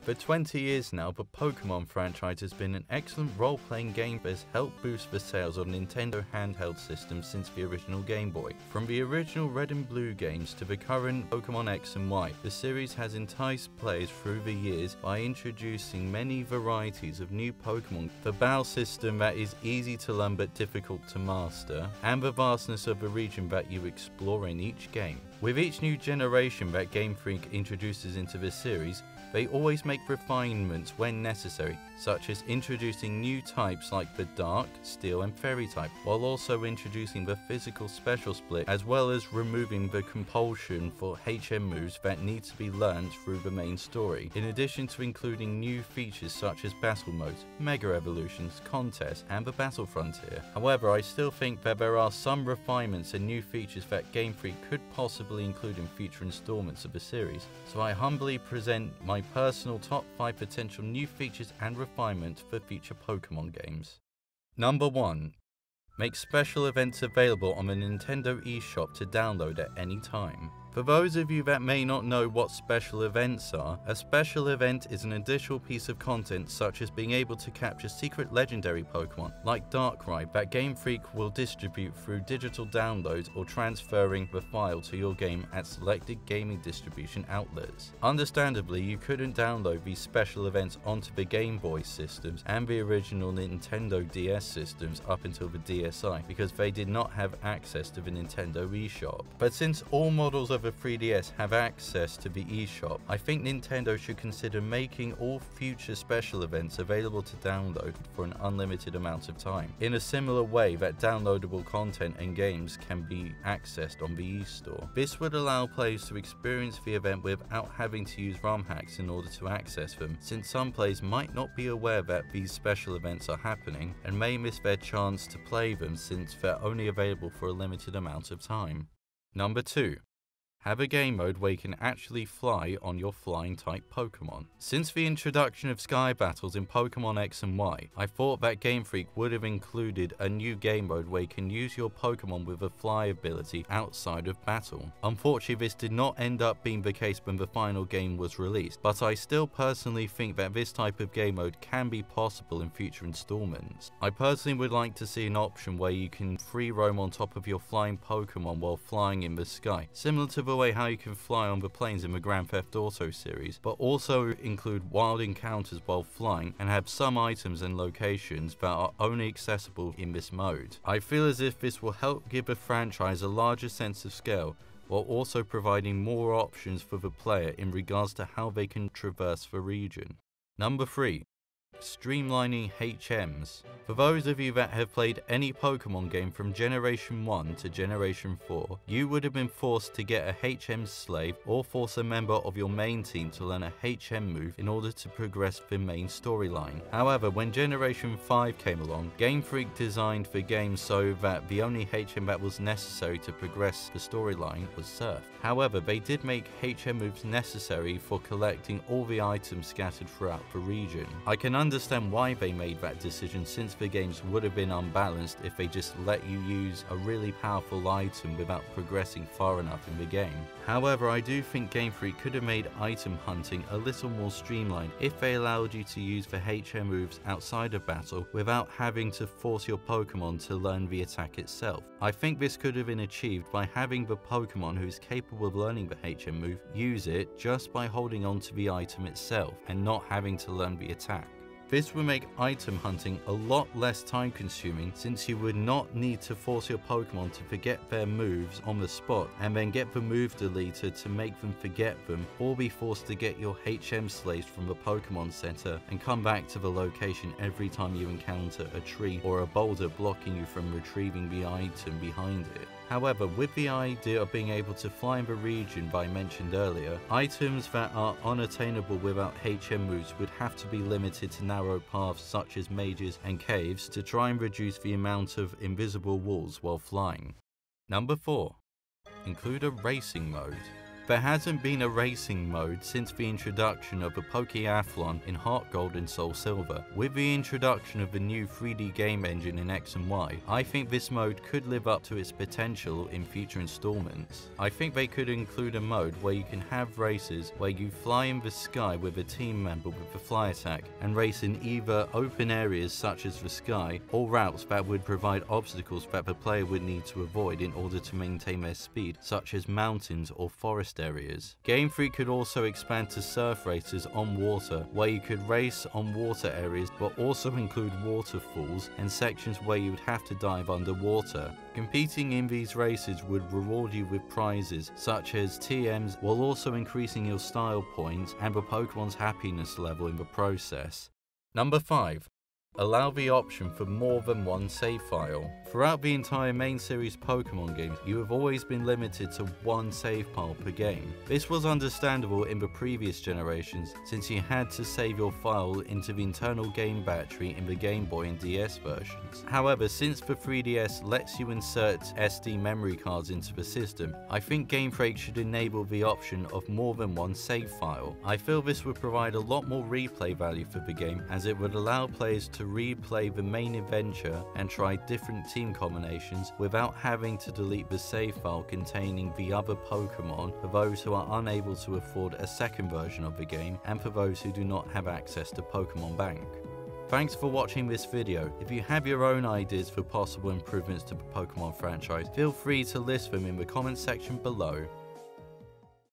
For 20 years now, the Pokemon franchise has been an excellent role-playing game that has helped boost the sales of Nintendo handheld systems since the original Game Boy. From the original Red and Blue games to the current Pokemon X and Y, the series has enticed players through the years by introducing many varieties of new Pokemon, the battle system that is easy to learn but difficult to master, and the vastness of the region that you explore in each game. With each new generation that Game Freak introduces into the series, they always make refinements when necessary, such as introducing new types like the Dark, Steel and Fairy type, while also introducing the physical special split, as well as removing the compulsion for HM moves that need to be learned through the main story, in addition to including new features such as battle modes, mega evolutions, contests, and the battle frontier. However, I still think that there are some refinements and new features that Game Freak could possibly include in future installments of the series, so I humbly present my personal top 5 potential new features and refinements for future Pokemon games. Number 1. Make special events available on the Nintendo eShop to download at any time. For those of you that may not know what special events are, a special event is an additional piece of content such as being able to capture secret legendary Pokemon like Darkrai that Game Freak will distribute through digital downloads or transferring the file to your game at selected gaming distribution outlets. Understandably, you couldn't download these special events onto the Game Boy systems and the original Nintendo DS systems up until the DSi because they did not have access to the Nintendo eShop. But since all models of the 3DS have access to the eShop, I think Nintendo should consider making all future special events available to download for an unlimited amount of time, in a similar way that downloadable content and games can be accessed on the eStore. This would allow players to experience the event without having to use ROM hacks in order to access them, since some players might not be aware that these special events are happening and may miss their chance to play them since they're only available for a limited amount of time. Number 2. Have a game mode where you can actually fly on your flying type Pokemon. Since the introduction of Sky Battles in Pokemon X and Y, I thought that Game Freak would have included a new game mode where you can use your Pokemon with a fly ability outside of battle. Unfortunately, this did not end up being the case when the final game was released, but I still personally think that this type of game mode can be possible in future installments. I personally would like to see an option where you can free roam on top of your flying Pokemon while flying in the sky, similar to the way how you can fly on the planes in the Grand Theft Auto series, but also include wild encounters while flying and have some items and locations that are only accessible in this mode. I feel as if this will help give the franchise a larger sense of scale, while also providing more options for the player in regards to how they can traverse the region. Number 3. Streamlining HMs. For those of you that have played any Pokemon game from Generation 1 to Generation 4, you would have been forced to get a HM slave or force a member of your main team to learn a HM move in order to progress the main storyline. However, when Generation 5 came along, Game Freak designed the game so that the only HM that was necessary to progress the storyline was Surf. However, they did make HM moves necessary for collecting all the items scattered throughout the region. I can understand why they made that decision, since the games would have been unbalanced if they just let you use a really powerful item without progressing far enough in the game. However, I do think Game Freak could have made item hunting a little more streamlined if they allowed you to use the HM moves outside of battle without having to force your Pokemon to learn the attack itself. I think this could have been achieved by having the Pokemon who is capable of learning the HM move use it just by holding on to the item itself and not having to learn the attack. This would make item hunting a lot less time consuming, since you would not need to force your Pokemon to forget their moves on the spot and then get the move deleted to make them forget them, or be forced to get your HM slaves from the Pokemon Center and come back to the location every time you encounter a tree or a boulder blocking you from retrieving the item behind it. However, with the idea of being able to fly in the region I mentioned earlier, items that are unattainable without HM moves would have to be limited to narrow paths such as mages and caves to try and reduce the amount of invisible walls while flying. Number 4. Include a racing mode. There hasn't been a racing mode since the introduction of the Pokeathlon in Heart Gold and Soul Silver. With the introduction of the new 3D game engine in X and Y, I think this mode could live up to its potential in future installments. I think they could include a mode where you can have races where you fly in the sky with a team member with the fly attack and race in either open areas such as the sky or routes that would provide obstacles that the player would need to avoid in order to maintain their speed, such as mountains or forest areas. Game Freak could also expand to surf races on water, where you could race on water areas but also include waterfalls and sections where you would have to dive underwater. Competing in these races would reward you with prizes such as TMs, while also increasing your style points and the Pokemon's happiness level in the process. Number 5. Allow the option for more than one save file. Throughout the entire main series Pokemon games, you have always been limited to one save file per game. This was understandable in the previous generations, since you had to save your file into the internal game battery in the Game Boy and DS versions. However, since the 3DS lets you insert SD memory cards into the system, I think Game Freak should enable the option of more than one save file. I feel this would provide a lot more replay value for the game, as it would allow players to replay the main adventure and try different team combinations without having to delete the save file containing the other Pokemon for those who are unable to afford a second version of the game and for those who do not have access to Pokemon Bank. Thanks for watching this video. If you have your own ideas for possible improvements to the Pokemon franchise, feel free to list them in the comments section below.